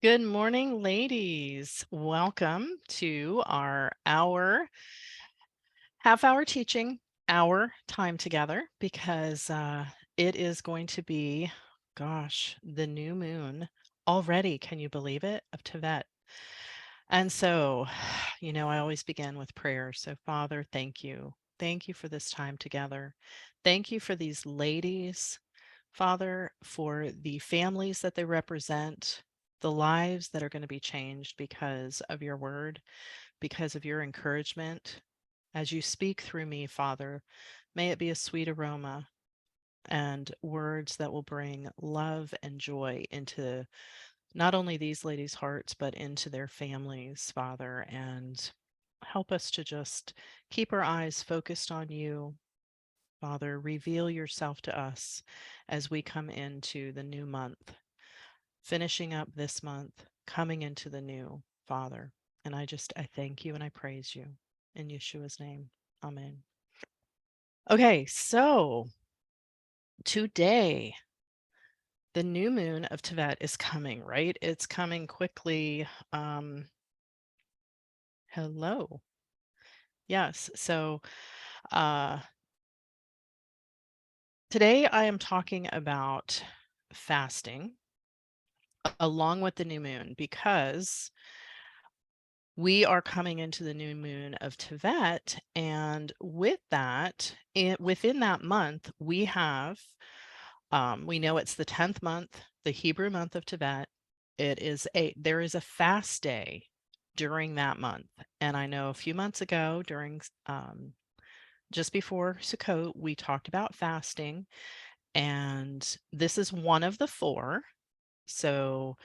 Good morning, ladies. Welcome to our half-hour teaching, hour time together because it is going to be, gosh, the new moon already. Can you believe it? Of Tevet. And so, I always begin with prayer. So, Father, thank you. Thank you for this time together. Thank you for these ladies, Father, for the families that they represent, the lives that are going to be changed because of your word, because of your encouragement. As you speak through me, Father, may it be a sweet aroma and words that will bring love and joy into not only these ladies' hearts, but into their families, Father, and help us to just keep our eyes focused on you. Father, reveal yourself to us as we come into the new month, finishing up this month, coming into the new, Father. And I thank you and I praise you in Yeshua's name. Amen. Okay, so today, the new moon of Tevet is coming, right? It's coming quickly. Hello. Yes. So uh, today I am talking about fasting along with the new moon because we are coming into the new moon of Tevet. And with that, within that month, we have, we know it's the 10th month, the Hebrew month of Tevet. There is a fast day during that month. And I know a few months ago just before Sukkot, we talked about fasting, and this is one of the four. So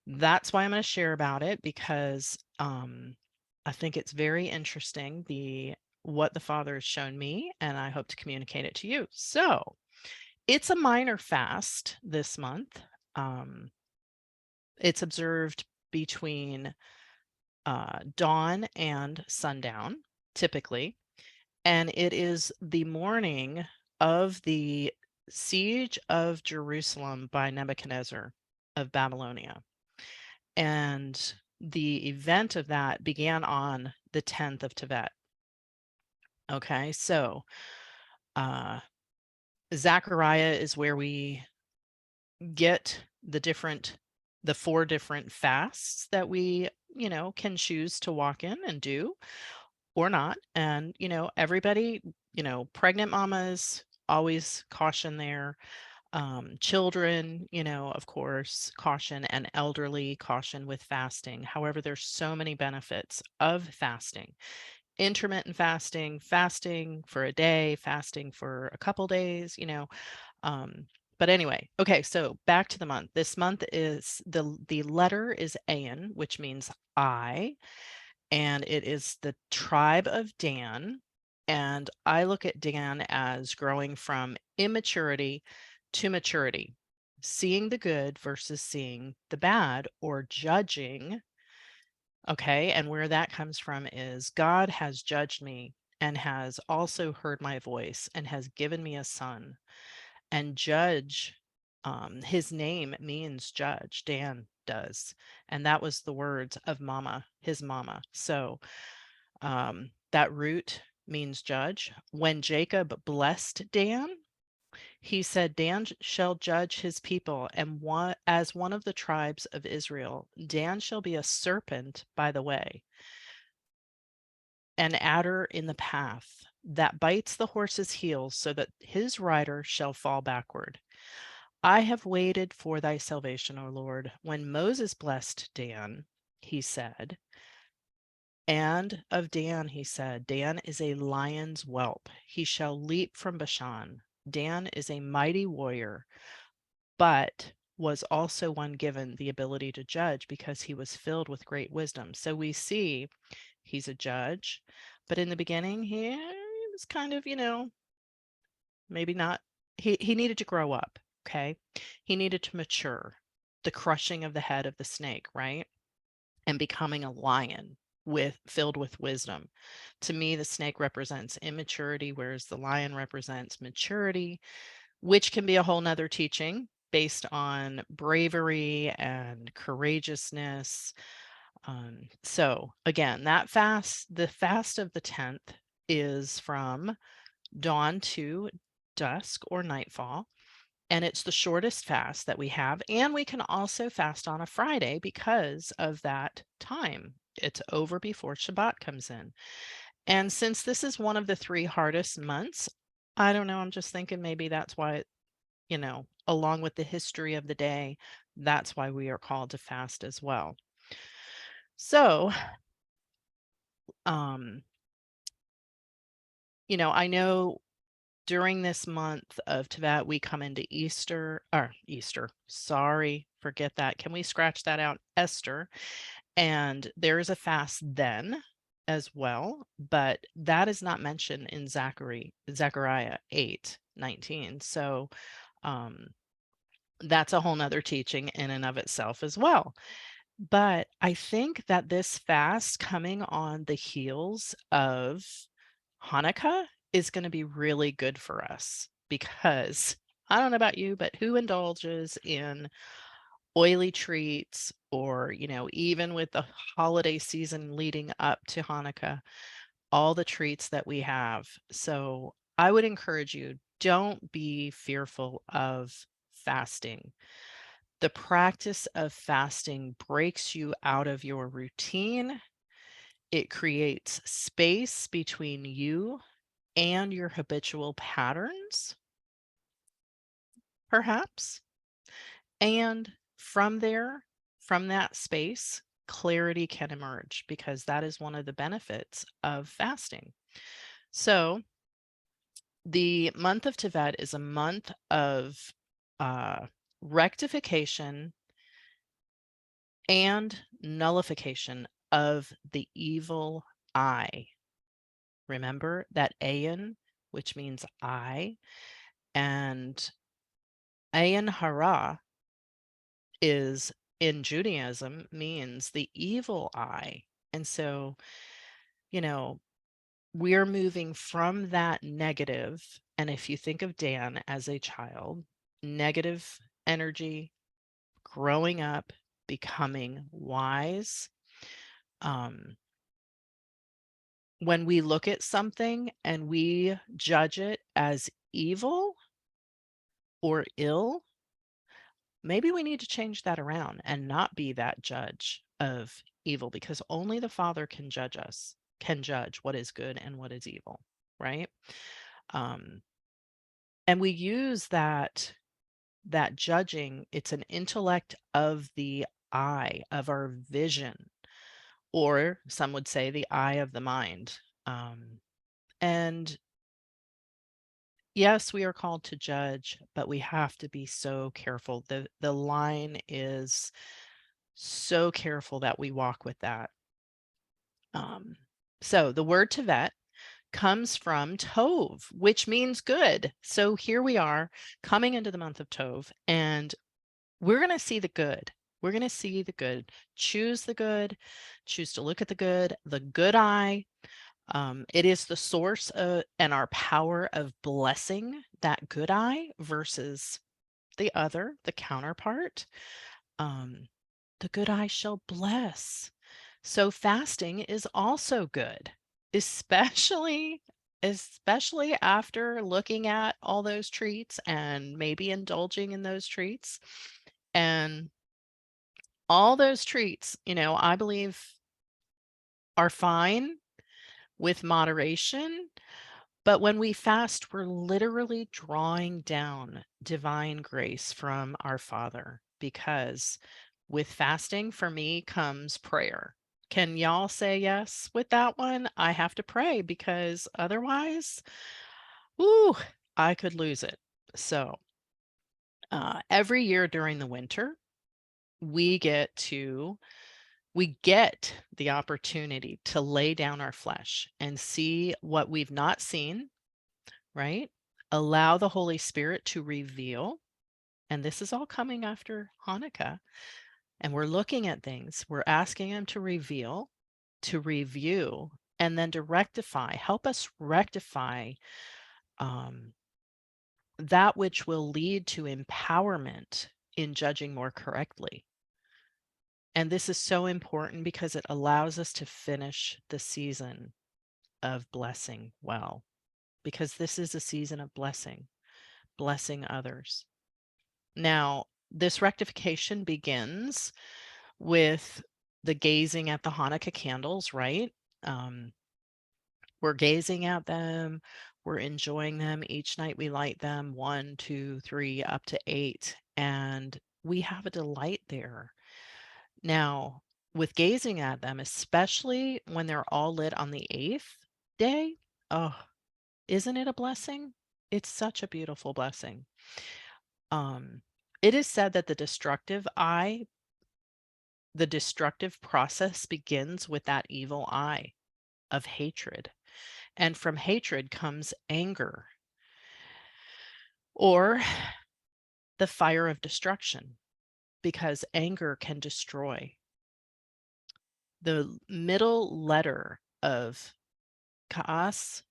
that's why I'm going to share about it because I think it's very interesting what the Father has shown me, and I hope to communicate it to you. So it's a minor fast this month. It's observed between dawn and sundown, typically. And it is the morning of the siege of Jerusalem by Nebuchadnezzar of Babylonia. And the event of that began on the 10th of Tevet. Okay, so Zechariah is where we get the four different fasts that we, can choose to walk in and do or not. And, everybody, pregnant mamas always caution there. Children, of course, caution, and elderly caution with fasting. However, there's so many benefits of fasting. Intermittent fasting, fasting for a day, fasting for a couple days, but anyway, okay, so back to the month. This month is the letter is Ayin, which means I, and it is the tribe of Dan. And I look at Dan as growing from immaturity to maturity, seeing the good versus seeing the bad, or judging. Okay, and where that comes from is God has judged me and has also heard my voice and has given me a son. And judge, his name means judge, Dan does. And that was the words of mama, his mama. So that root means judge. When Jacob blessed Dan, he said, Dan shall judge his people, and as one of the tribes of Israel. Dan shall be a serpent by the way, an adder in the path, that bites the horse's heels, so that his rider shall fall backward. I have waited for thy salvation, O Lord. When Moses blessed Dan, he said, and of Dan, he said, Dan is a lion's whelp. He shall leap from Bashan. Dan is a mighty warrior, but was also one given the ability to judge because he was filled with great wisdom. So we see he's a judge, but in the beginning, he was kind of, maybe not, he needed to grow up, okay? He needed to mature, the crushing of the head of the snake, right? And becoming a lion filled with wisdom. To me, the snake represents immaturity, whereas the lion represents maturity, which can be a whole nother teaching. based on bravery and courageousness. So again, the fast of the 10th is from dawn to dusk or nightfall. And it's the shortest fast that we have. And we can also fast on a Friday because of that time. It's over before Shabbat comes in. And since this is one of the 3 hardest months, I don't know, I'm just thinking maybe that's why, along with the history of the day, that's why we are called to fast as well. So, um, I know during this month of Tevet, we come into Easter, sorry, forget that. Can we scratch that out? Esther. And there is a fast then as well, but that is not mentioned in Zechariah 8:19. So that's a whole nother teaching in and of itself as well. But I think that this fast coming on the heels of Hanukkah is going to be really good for us because I don't know about you, but who indulges in oily treats or, even with the holiday season leading up to Hanukkah, all the treats that we have. So I would encourage you, don't be fearful of fasting. The practice of fasting breaks you out of your routine. It creates space between you and your habitual patterns, perhaps. And from there, from that space, clarity can emerge because that is one of the benefits of fasting. So, the month of Tevet is a month of rectification and nullification of the evil eye. Remember that ayin, which means eye, and ayin hara is in Judaism means the evil eye. And so, you know, we're moving from that negative. And if you think of Dan as a child, negative energy, growing up, becoming wise. When we look at something and we judge it as evil or ill, maybe we need to change that around and not be that judge of evil because only the Father can judge what is good and what is evil, right? Um, and we use that judging, it's an intellect of the eye, of our vision, or some would say the eye of the mind. And yes, we are called to judge, but we have to be so careful. The line is so careful that we walk with that. So the word Tevet comes from Tov, which means good. So here we are coming into the month of Tov, and we're going to see the good. We're going to see the good. Choose the good. Choose to look at the good eye. It is the source and our power of blessing that good eye versus the other, the counterpart. The good eye shall bless. So fasting is also good, especially after looking at all those treats and maybe indulging in those treats. And all those treats, I believe are fine with moderation. But when we fast, we're literally drawing down divine grace from our Father because with fasting, for me, comes prayer. Can y'all say yes with that one? I have to pray because otherwise, ooh, I could lose it. So every year during the winter, we get the opportunity to lay down our flesh and see what we've not seen, right? Allow the Holy Spirit to reveal. And this is all coming after Hanukkah. And we're looking at things. We're asking Him to reveal, to review, and then to rectify. Help us rectify that which will lead to empowerment in judging more correctly. And this is so important because it allows us to finish the season of blessing well, because this is a season of blessing others. Now, this rectification begins with the gazing at the Hanukkah candles, right? Um, we're gazing at them, we're enjoying them. Each night we light them 1, 2, 3, up to 8, and we have a delight there. Now, with gazing at them, especially when they're all lit on the 8th day, oh, isn't it a blessing? It's such a beautiful blessing. Um, it is said that the destructive process begins with that evil eye of hatred. And from hatred comes anger or the fire of destruction, because anger can destroy. The middle letter of Ka'as,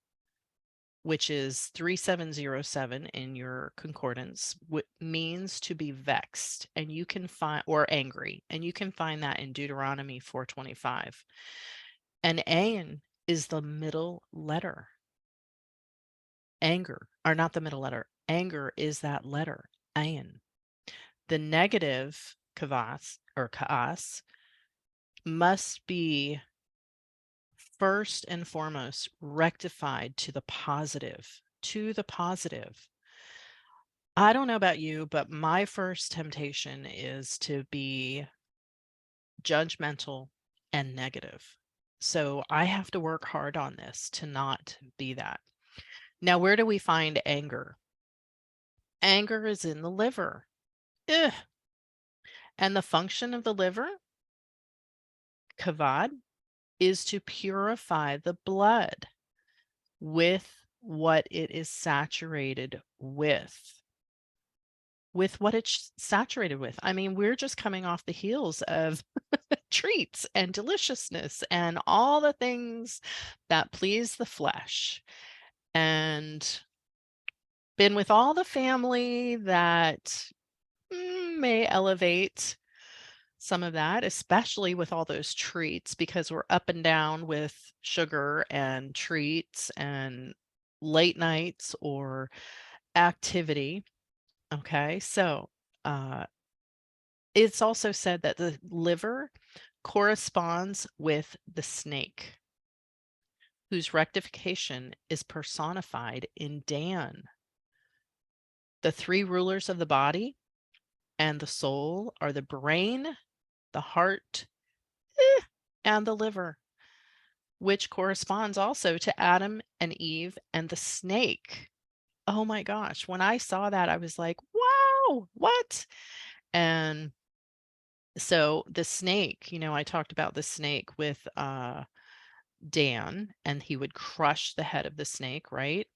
which is 3707 in your concordance, means to be vexed, and you can find, or angry, and you can find that in Deuteronomy 4:25. And Ayin is the middle letter. Anger, or not the middle letter, anger is that letter, Ayin. The negative kavas or kaas must be first and foremost rectified to the positive, to the positive. I don't know about you, but my first temptation is to be judgmental and negative. So I have to work hard on this to not be that. Now, where do we find anger? Anger is in the liver. Ugh. And the function of the liver, kavad, is to purify the blood with what it is saturated with what it's saturated with. I mean, we're just coming off the heels of treats and deliciousness and all the things that please the flesh, and been with all the family that may elevate some of that, especially with all those treats, because we're up and down with sugar and treats and late nights or activity. Okay, so it's also said that the liver corresponds with the snake, whose rectification is personified in Dan. The three rulers of the body and the soul are the brain, the heart, and the liver, which corresponds also to Adam and Eve and the snake. Oh my gosh, when I saw that, I was like, wow, what? And so the snake, I talked about the snake with Dan, and he would crush the head of the snake, right?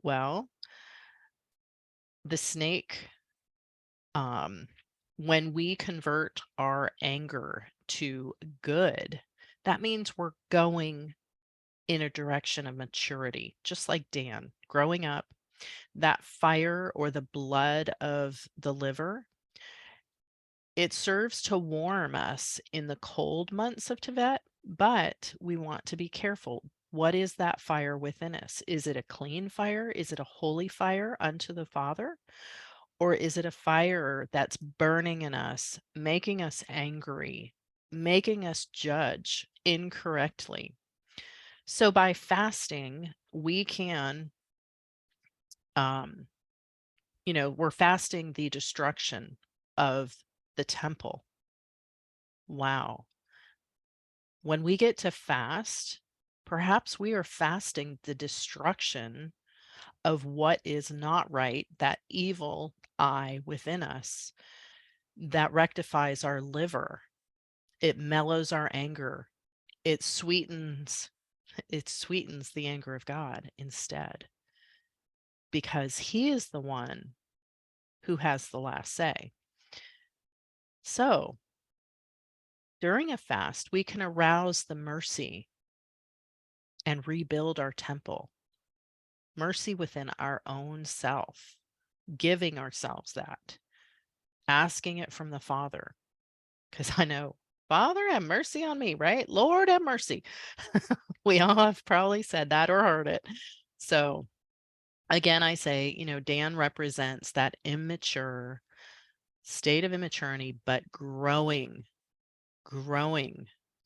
Well, the snake, um, when we convert our anger to good, that means we're going in a direction of maturity, just like Dan growing up. That fire or the blood of the liver, it serves to warm us in the cold months of Tevet, but we want to be careful. What is that fire within us? Is it a clean fire? Is it a holy fire unto the Father? Or is it a fire that's burning in us, making us angry, making us judge incorrectly? So by fasting, we can, um, we're fasting the destruction of the temple. Wow. When we get to fast, perhaps we are fasting the destruction of what is not right, that evil eye within us that rectifies our liver. It mellows our anger. It sweetens the anger of God instead, because he is the one who has the last say. So, during a fast, we can arouse the mercy and rebuild our temple. mercy within our own self, giving ourselves that, asking it from the Father. Because I know, Father, have mercy on me, right? Lord, have mercy. We all have probably said that or heard it. So again, I say, Dan represents that immature state of immaturity, but growing.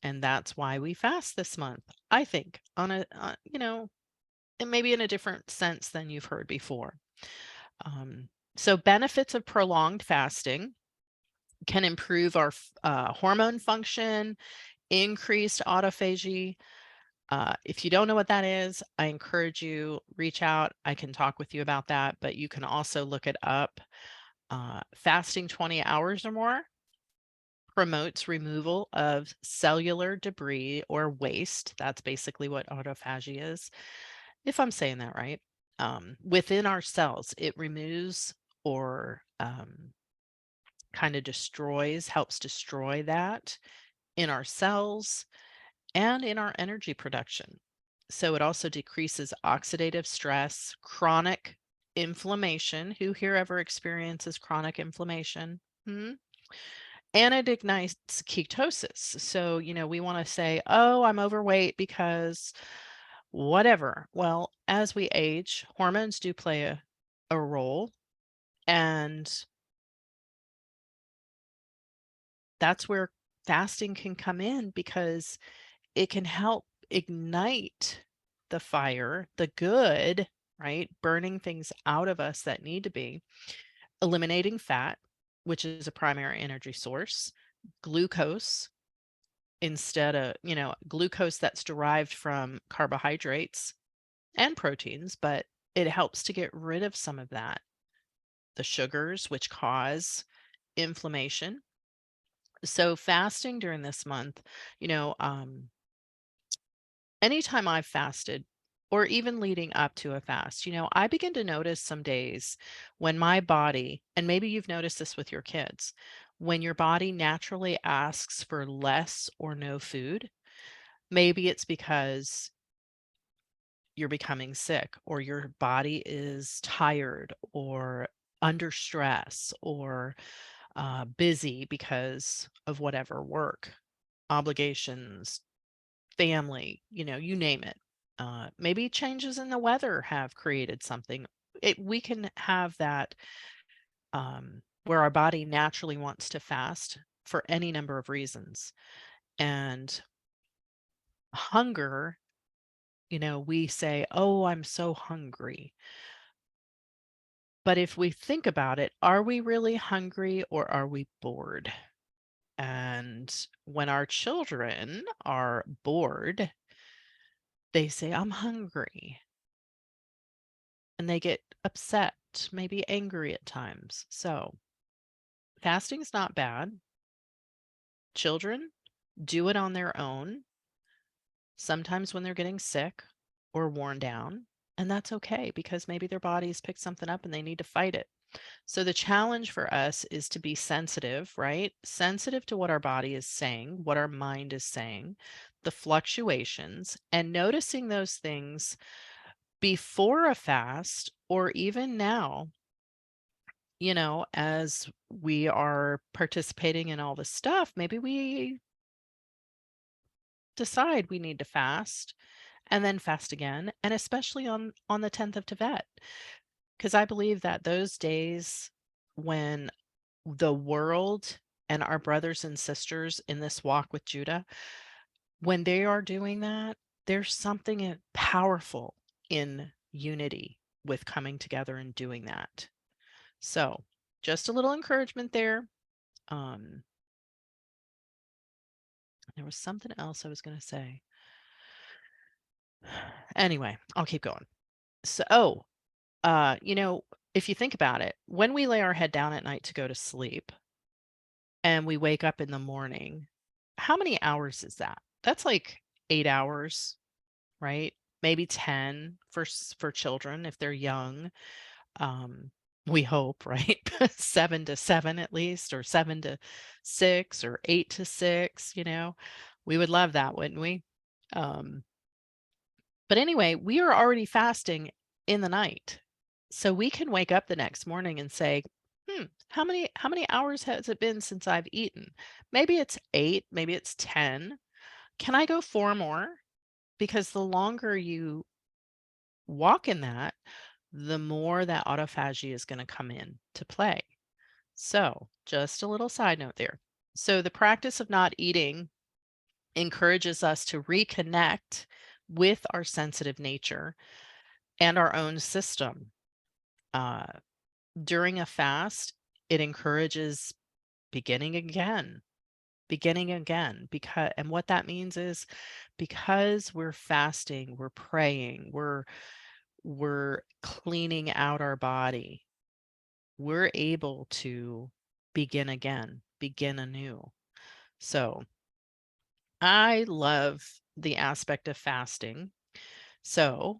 And that's why we fast this month, I think, and maybe in a different sense than you've heard before. So benefits of prolonged fasting can improve our hormone function, increased autophagy. If you don't know what that is, I encourage you, reach out. I can talk with you about that, but you can also look it up. Fasting 20 hours or more promotes removal of cellular debris or waste. That's basically what autophagy is, if I'm saying that right. Within our cells, it removes or kind of helps destroy that in our cells and in our energy production. So it also decreases oxidative stress, chronic inflammation. Who here ever experiences chronic inflammation? And it ignites ketosis. So, we want to say, oh, I'm overweight because whatever. Well, as we age, hormones do play a role. And that's where fasting can come in, because it can help ignite the fire, the good, right? Burning things out of us that need to be, eliminating fat, which is a primary energy source, glucose, instead of, glucose that's derived from carbohydrates and proteins, but it helps to get rid of some of that, the sugars, which cause inflammation. So fasting during this month, anytime I've fasted, or even leading up to a fast, I begin to notice some days when my body, and maybe you've noticed this with your kids, when your body naturally asks for less or no food. Maybe it's because you're becoming sick, or your body is tired, or under stress, or busy because of whatever, work, obligations, family, you name it. Maybe changes in the weather have created something. We can have that, where our body naturally wants to fast for any number of reasons. And hunger, we say, oh, I'm so hungry. But if we think about it, are we really hungry, or are we bored? And when our children are bored, they say, I'm hungry. And they get upset, maybe angry at times. So fasting is not bad. Children do it on their own, sometimes when they're getting sick or worn down. And that's okay, because maybe their bodies picked something up and they need to fight it. So the challenge for us is to be sensitive, right? Sensitive to what our body is saying, what our mind is saying, the fluctuations, and noticing those things before a fast, or even now, as we are participating in all this stuff, maybe we decide we need to fast and then fast again, and especially on the 10th of Tevet, because I believe that those days when the world and our brothers and sisters in this walk with Judah, when they are doing that, there's something powerful in unity with coming together and doing that. So just a little encouragement there. Um, there was something else I was going to say. Anyway, I'll keep going. So, if you think about it, when we lay our head down at night to go to sleep and we wake up in the morning, how many hours is that? That's like 8 hours, right? Maybe 10 for children if they're young. We hope, right? 7 to 7 at least, or 7 to 6, or 8 to 6, we would love that, wouldn't we? But anyway, we are already fasting in the night. So we can wake up the next morning and say, how many hours has it been since I've eaten? Maybe it's 8, maybe it's 10. Can I go 4 more? Because the longer you walk in that, the more that autophagy is going to come in to play. So, just a little side note there. So, the practice of not eating encourages us to reconnect with our sensitive nature and our own system. Uh, During a fast, it encourages beginning again, beginning again. Because, and what that means is because we're fasting, we're praying, we're cleaning out our body, we're able to begin again, begin anew. So I love the aspect of fasting. So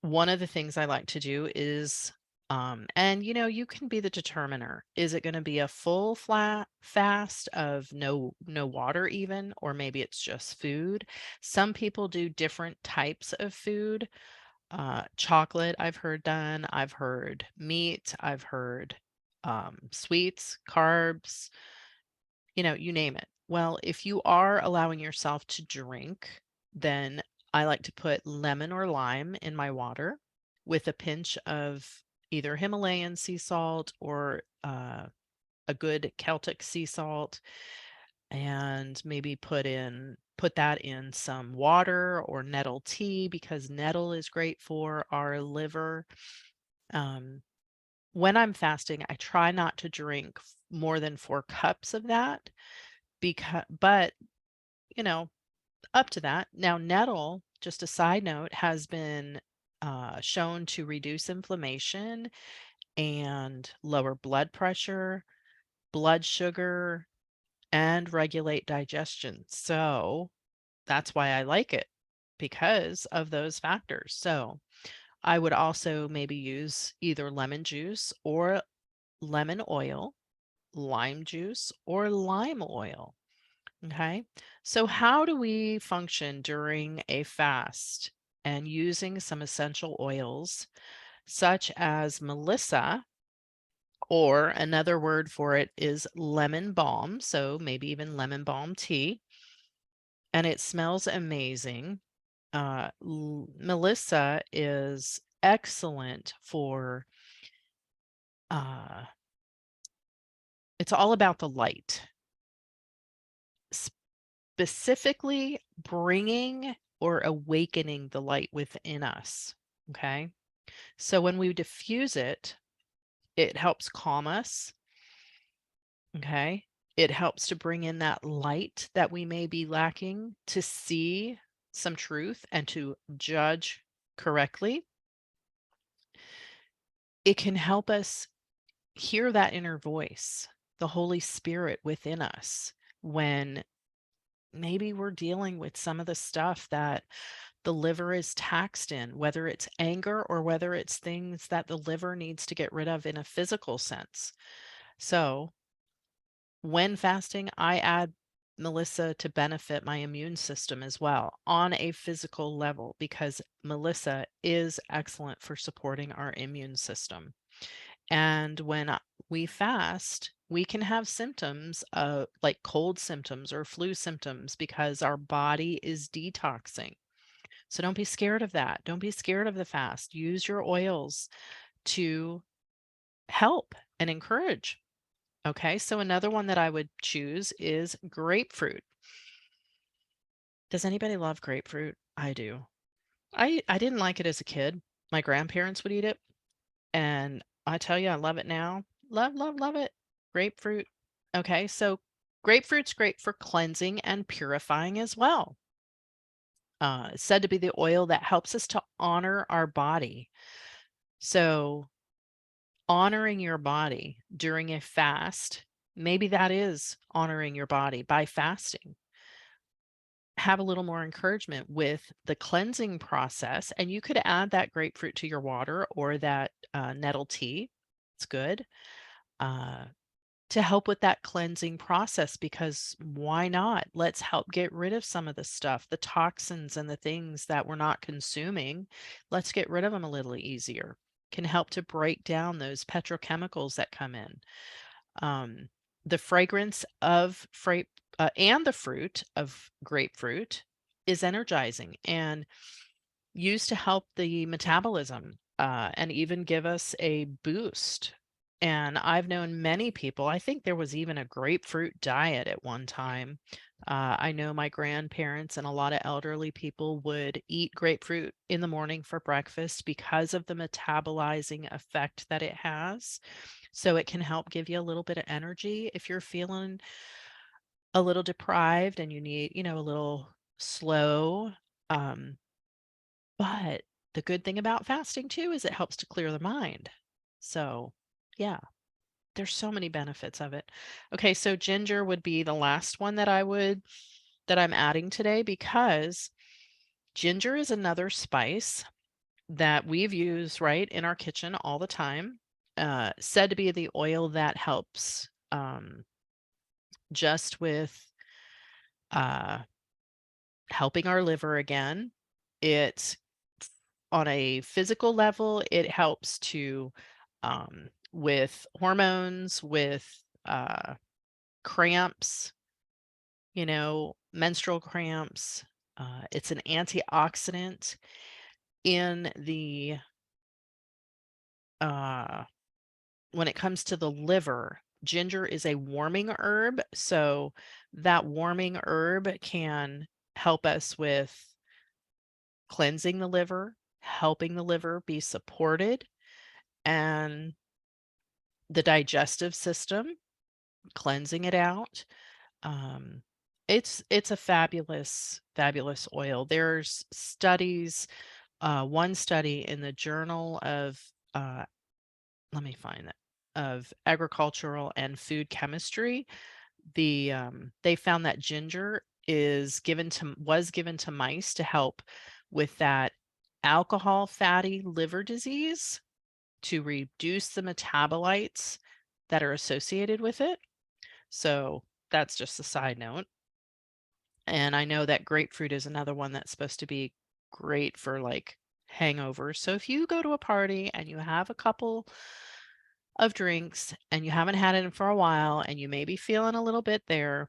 one of the things I like to do is, and you can be the determiner. Is it going to be a full flat fast of no water even, or maybe it's just food? Some people do different types of food. Chocolate, I've heard done. I've heard meat. I've heard sweets, carbs, you name it. Well, if you are allowing yourself to drink, then I like to put lemon or lime in my water with a pinch of either Himalayan sea salt or a good Celtic sea salt, and maybe put that in some water or nettle tea because nettle is great for our liver. Um, when I'm fasting, I try not to drink more than 4 cups of that but you know, up to that. Now, nettle, just a side note, has been shown to reduce inflammation and lower blood pressure, blood sugar, and regulate digestion. So that's why I like it because of those factors. So I would also maybe use either lemon juice or lemon oil, lime juice or lime oil. Okay. So, how do we function during a fast and using some essential oils such as Melissa, or another word for it is lemon balm? So, maybe even lemon balm tea, and it smells amazing. Melissa is excellent for, uh, it's all about the light, specifically bringing or awakening the light within us. Okay. So when we diffuse it, it helps calm us. Okay. It helps to bring in that light that we may be lacking to see some truth and to judge correctly. It can help us hear that inner voice, the Holy Spirit within us, when maybe we're dealing with some of the stuff that the liver is taxed in, whether it's anger or whether it's things that the liver needs to get rid of in a physical sense. So, when fasting, I add Melissa to benefit my immune system as well on a physical level because Melissa is excellent for supporting our immune system. And when we fast, we can have symptoms like cold symptoms or flu symptoms because our body is detoxing. So don't be scared of that. Don't be scared of the fast. Use your oils to help and encourage. Okay, so another one that I would choose is grapefruit. Does anybody love grapefruit? I do. I didn't like it as a kid. My grandparents would eat it, and I tell you, I love it now. Love, love, love it. Grapefruit. Okay, so grapefruit's great for cleansing and purifying as well. It's said to be the oil that helps us to honor our body. So, honoring your body during a fast, maybe that is honoring your body by fasting. Have a little more encouragement with the cleansing process, and you could add that grapefruit to your water or that nettle tea. It's good. Uh, to help with that cleansing process, because why not? Let's help get rid of some of the stuff, the toxins and the things that we're not consuming. Let's get rid of them a little easier. Can help to break down those petrochemicals that come in. Um, the fragrance of and the fruit of grapefruit is energizing and used to help the metabolism, and even give us a boost. And I've known many people, I think there was even a grapefruit diet at one time. I know my grandparents and a lot of elderly people would eat grapefruit in the morning for breakfast because of the metabolizing effect that it has. So it can help give you a little bit of energy if you're feeling a little deprived and you need, a little slow. Um, but the good thing about fasting too is it helps to clear the mind. So, yeah, there's so many benefits of it. Okay, so ginger would be the last one that I'm adding today, because ginger is another spice that we've used right in our kitchen all the time. Said to be the oil that helps, just with uh, helping our liver again. It On a physical level, it helps to, with hormones, with cramps, menstrual cramps. It's an antioxidant in the uh, when it comes to the liver. Ginger is a warming herb, so that warming herb can help us with cleansing the liver, helping the liver be supported, and the digestive system, cleansing it out. Um, it's a fabulous oil. There's studies, one study in the Journal of, uh, let me find that, of Agricultural and Food Chemistry. They found that ginger was given to mice to help with that alcohol fatty liver disease, to reduce the metabolites that are associated with it. So that's just a side note. And I know that grapefruit is another one that's supposed to be great for like hangovers. So if you go to a party and you have a couple of drinks and you haven't had it for a while and you may be feeling a little bit there,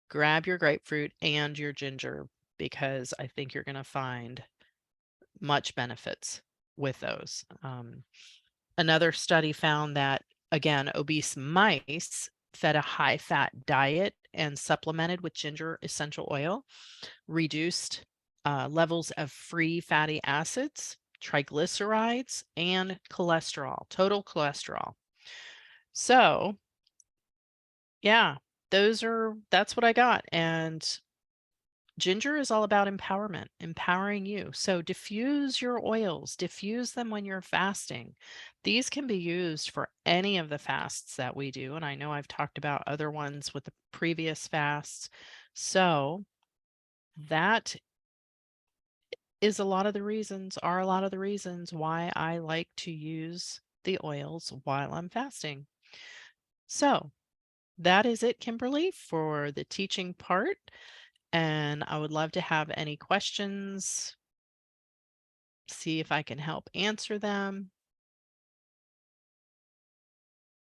grab your grapefruit and your ginger, because I think you're going to find much benefits with those. Another study found that, again, obese mice fed a high fat diet and supplemented with ginger essential oil, reduced levels of free fatty acids, triglycerides, and cholesterol, total cholesterol. So, yeah, that's what I got. And ginger is all about empowerment, empowering you. So diffuse your oils, diffuse them when you're fasting. These can be used for any of the fasts that we do. And I know I've talked about other ones with the previous fasts. So that are a lot of the reasons why I like to use the oils while I'm fasting. So that is it, Kimberly, for the teaching part. And I would love to have any questions, see if I can help answer them.